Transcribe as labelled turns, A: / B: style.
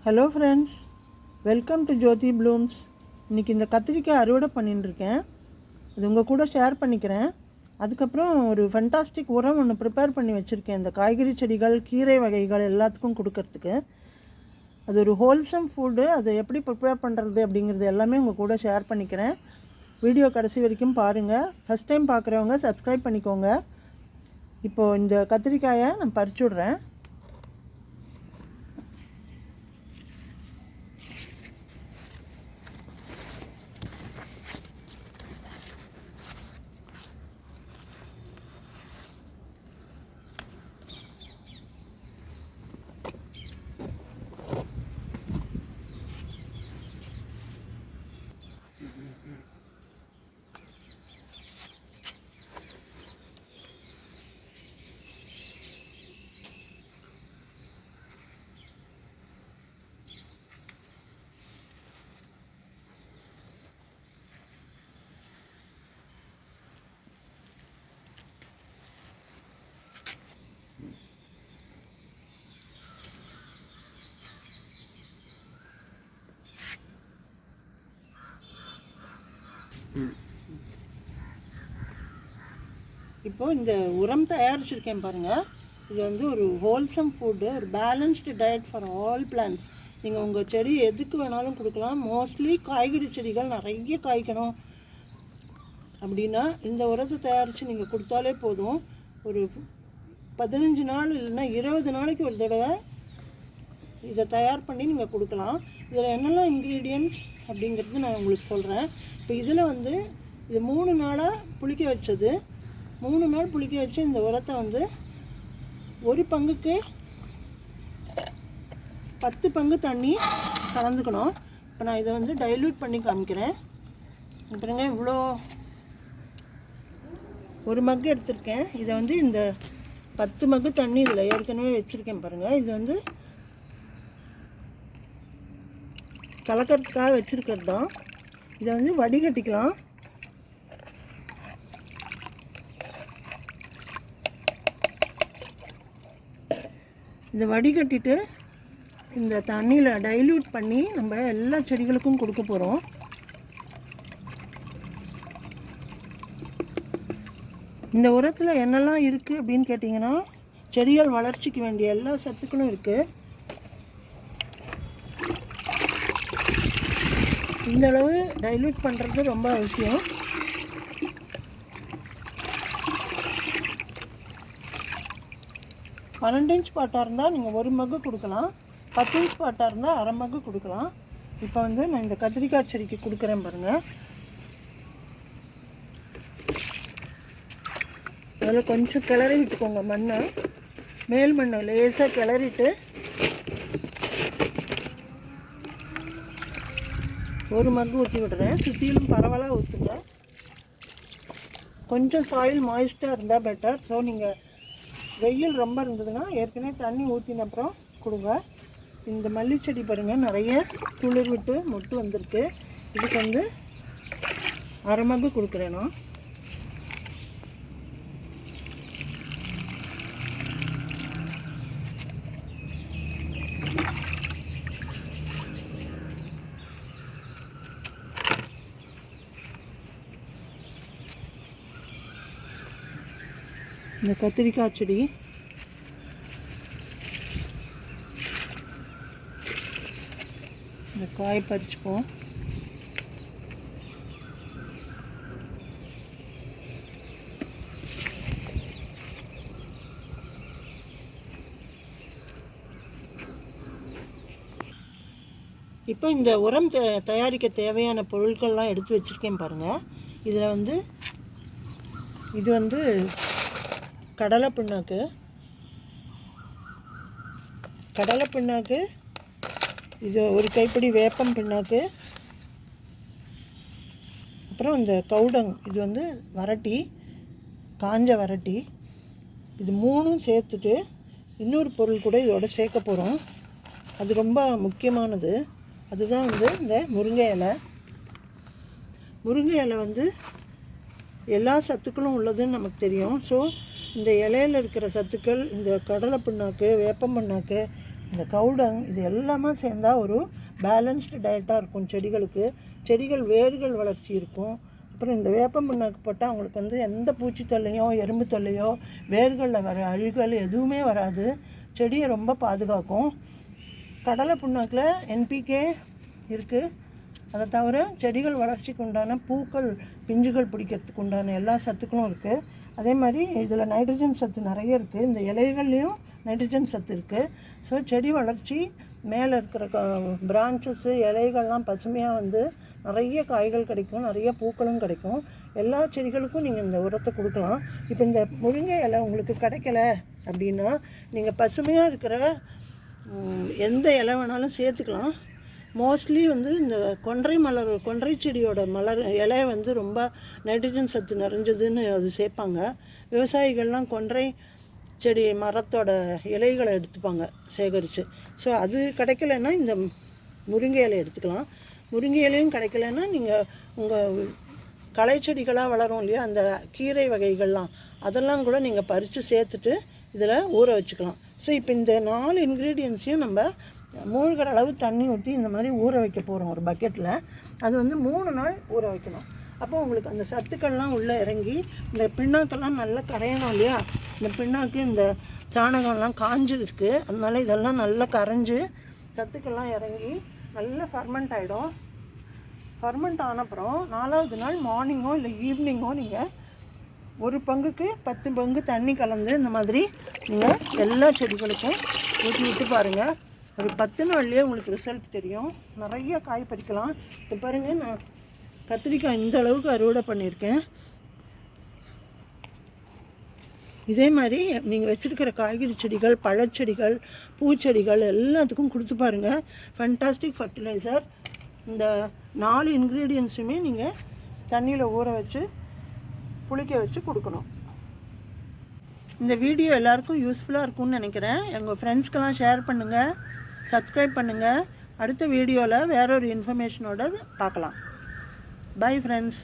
A: Hello friends, welcome to Jothi blooms. இன்றைக்கி இந்த கத்திரிக்காய் அறுவடை பண்ணிட்டுருக்கேன். அது உங்கள் கூட ஷேர் பண்ணிக்கிறேன். அதுக்கப்புறம் ஒரு ஃபண்டாஸ்டிக் உரம் ஒன்று ப்ரிப்பேர் பண்ணி வச்சுருக்கேன். இந்த காய்கறி செடிகள், கீரை வகைகள் எல்லாத்துக்கும் கொடுக்கறதுக்கு. அது ஒரு ஹோல்சம் ஃபுட்டு. அதை எப்படி ப்ரிப்பேர் பண்ணுறது அப்படிங்கிறது எல்லாமே உங்கள் கூட ஷேர் பண்ணிக்கிறேன். வீடியோ கடைசி வரைக்கும் பாருங்கள். ஃபஸ்ட் டைம் பார்க்குறவங்க சப்ஸ்கிரைப் பண்ணிக்கோங்க. இப்போது இந்த கத்திரிக்காயை நான் பறிச்சு விட்றேன். இப்போது இந்த உரம் தயாரிச்சிருக்கேன் பாருங்கள். இது வந்து ஒரு ஹோல்சம் ஃபுட்டு, ஒரு balanced diet for all plants. நீங்கள் உங்கள் செடி எதுக்கு வேணாலும் கொடுக்கலாம். மோஸ்ட்லி காய்கறி செடிகள் நிறைய காய்க்கணும் அப்படின்னா இந்த உரத்தை தயாரித்து நீங்கள் கொடுத்தாலே போதும். ஒரு 15 நாள் இல்லைன்னா 20 நாளைக்கு ஒரு தடவை இதை தயார் பண்ணி நீங்கள் கொடுக்கலாம். இதில் என்னெல்லாம் இன்க்ரீடியன்ட்ஸ் அப்படிங்கிறது நான் உங்களுக்கு சொல்கிறேன். இப்போ இதில் வந்து இது 3 நாளாக புளிக்க வச்சது. 3 நாள் புளிக்க வச்சு இந்த உரத்தை வந்து ஒரு பங்குக்கு 10 பங்கு தண்ணி கலந்துக்கணும். இப்போ நான் இதை வந்து டைல்யூட் பண்ணி காமிக்கிறேன். அப்புறங்க இவ்வளோ ஒரு மக்கு எடுத்திருக்கேன். இதை வந்து இந்த 10 மக்கு தண்ணி இதில் ஏற்கனவே வச்சுருக்கேன் பாருங்கள். இது வந்து கலக்கிறதுக்காக வச்சுருக்கிறது தான். இதை வந்து வடிகட்டிக்கலாம். இதை வடிகட்டிட்டு இந்த தண்ணியில் டைல்யூட் பண்ணி நம்ம எல்லா செடிகளுக்கும் கொடுக்க போகிறோம். இந்த உரத்தில் என்னெல்லாம் இருக்குது அப்படின்னு கேட்டிங்கன்னா, செடிகள் வளர்ச்சிக்கு வேண்டிய எல்லா சத்துக்களும் இருக்குது. இந்த அளவு டைல்யூட் பண்ணுறது ரொம்ப அவசியம். பன்னெண்டு இன்ச் பாட்டாக இருந்தால் நீங்கள் 1 மக்கு கொடுக்கலாம். 10 இன்ச் பாட்டாக இருந்தால் அரை மக்கு கொடுக்கலாம். இப்போ வந்து நான் இந்த கத்திரிக்காய் செடிக்கு கொடுக்குறேன் பாருங்கள். அதில் கொஞ்சம் கிளறி விட்டுக்கோங்க மண்ணை. மேல் மண்ணை லேசாக கிளறிட்டு 1 மக்கு ஊற்றி விடுறேன். சுற்றிலும் பரவலாக ஊற்றுங்க. கொஞ்சம் சாயில் மாய்ஸ்டாக இருந்தால் பெட்டர். ஸோ நீங்கள் வெயில் ரொம்ப இருந்ததுன்னா ஏற்கனவே தண்ணி ஊற்றின அப்புறம் கொடுங்க. இந்த மல்லி செடி பாருங்கள், நிறைய துளிர் விட்டு மொட்டு வந்திருக்கு. இதுக்கு வந்து அரை மக்கு கொடுக்குறேன் நான். இந்த கத்திரிக்காய் செடி இந்த காய் பறிச்சுப்போம். இப்போ இந்த உரம் தயாரிக்க தேவையான பொருட்கள்லாம் எடுத்து வச்சுருக்கேன் பாருங்கள். இதில் வந்து இது வந்து கடலை பிண்ணாக்கு, இது ஒரு கைப்பிடி வேப்பம் பிண்ணாக்கு, அப்புறம் இந்த கவுடங், இது வந்து வரட்டி, காஞ்ச வரட்டி. இது 3ம் சேர்த்துட்டு இன்னொரு பொருள் கூட இதோட சேர்க்க போகிறோம். அது ரொம்ப முக்கியமானது. அதுதான் வந்து இந்த முருங்கை இலை. முருங்கை இலை வந்து எல்லா சத்துக்களும் உள்ளதுன்னு நமக்கு தெரியும். ஸோ இந்த இலையில் இருக்கிற சத்துக்கள் இந்த கடலை பிண்ணாக்கு, வேப்பம் பிண்ணாக்கு, இந்த கவுடங் இது எல்லாமே சேர்ந்தால் ஒரு பேலன்ஸ்டு டயட்டாக இருக்கும் செடிகளுக்கு. செடிகள் வேர்கள் வளர்ச்சி இருக்கும். அப்புறம் இந்த வேப்பம் புண்ணாக்கு போட்டால் அவங்களுக்கு வந்து எந்த பூச்சி தொல்லையோ எறும்பு தொல்லையோ வேர்களில் வர அழுகல் எதுவுமே வராது. செடியை ரொம்ப பாதுகாக்கும். கடலை புண்ணாக்கில் என்பிகே இருக்குது. அதை தவிர செடிகள் வளர்ச்சிக்கு உண்டான பூக்கள் பிஞ்சுகள் பிடிக்கிறதுக்கு உண்டான எல்லா சத்துக்களும் இருக்குது. அதே மாதிரி இதில் நைட்ரஜன் சத்து நிறைய இருக்குது. இந்த இலைகள்லேயும் நைட்ரஜன் சத்து இருக்குது. ஸோ செடி வளர்ச்சி மேலே இருக்கிற பிரான்ச்சஸ்ஸு இலைகள்லாம் பசுமையாக வந்து நிறைய காய்கள் கிடைக்கும், நிறைய பூக்களும் கிடைக்கும். எல்லா செடிகளுக்கும் நீங்கள் இந்த உரத்தை கொடுக்கலாம். இப்போ இந்த முருங்கை இலை உங்களுக்கு கிடைக்கல அப்படின்னா நீங்கள் பசுமையாக இருக்கிற எந்த இலை வேணாலும் சேர்த்துக்கலாம். மோஸ்ட்லி வந்து இந்த கொன்றை செடியோட மலர் இலை வந்து ரொம்ப நைட்ரஜன் சத்து நிறைஞ்சதுன்னு அது சேர்ப்பாங்க. விவசாயிகள்லாம் கொன்றை செடி மரத்தோட இலைகளை எடுத்துப்பாங்க சேகரித்து. ஸோ அது கிடைக்கலன்னா இந்த முருங்கை இலை எடுத்துக்கலாம். முருங்கை இலையும் கிடைக்கலன்னா நீங்கள் உங்கள் களை செடிகளாக வளரும் இல்லையா, அந்த கீரை வகைகள்லாம் அதெல்லாம் கூட நீங்கள் பறித்து சேர்த்துட்டு இதில் ஊற வச்சுக்கலாம். ஸோ இப்போ இந்த 4 இன்க்ரீடியன்ஸையும் நம்ம மூழ்கிற அளவு தண்ணி ஊற்றி இந்த மாதிரி ஊற வைக்க போகிறோம் ஒரு பக்கெட்டில். அது வந்து 3 நாள் ஊற வைக்கணும். அப்போ உங்களுக்கு அந்த சத்துக்கள்லாம் உள்ளே இறங்கி இந்த பிண்ணாக்கெல்லாம் நல்லா கரையணும் இல்லையா. இந்த பிண்ணாக்கு இந்த சாணகம்லாம் காஞ்சு இருக்குது, அதனால இதெல்லாம் நல்லா கரைஞ்சி சத்துக்கள்லாம் இறங்கி நல்லா ஃபர்மெண்ட் ஆகிடும். ஃபர்மெண்ட் ஆனப்புறம் 4வது நாள் மார்னிங்கோ இல்லை ஈவினிங்கோ நீங்கள் 1 பங்குக்கு 10 பங்கு தண்ணி கலந்து இந்த மாதிரி நீங்கள் எல்லா செடிகளுக்கும் ஊற்றி விட்டு பாருங்கள். ஒரு 10 நாள்லேயே உங்களுக்கு ரிசல்ட் தெரியும். நிறைய காய் பறிக்கலாம். இப்போ பாருங்கள், நான் கத்திரிக்காய் இந்த அளவுக்கு அறுவடை பண்ணியிருக்கேன். இதே மாதிரி நீங்கள் வச்சுருக்கிற காய்கறி செடிகள், பழச்செடிகள், பூச்செடிகள் எல்லாத்துக்கும் கொடுத்து பாருங்கள். Fantastic fertiliser. இந்த 4 இன்க்ரீடியன்ஸுமே நீங்கள் தண்ணியில் ஊற வச்சு புளிக்க வச்சு கொடுக்கணும். இந்த வீடியோ எல்லாருக்கும் யூஸ்ஃபுல்லாக இருக்கும்னு நினைக்கிறேன். எங்கள் ஃப்ரெண்ட்ஸ்க்கெல்லாம் ஷேர் பண்ணுங்கள், சப்ஸ்கிரைப் பண்ணுங்கள். அடுத்த வீடியோவில் வேறொரு இன்ஃபர்மேஷனோட பார்க்கலாம். Bye friends.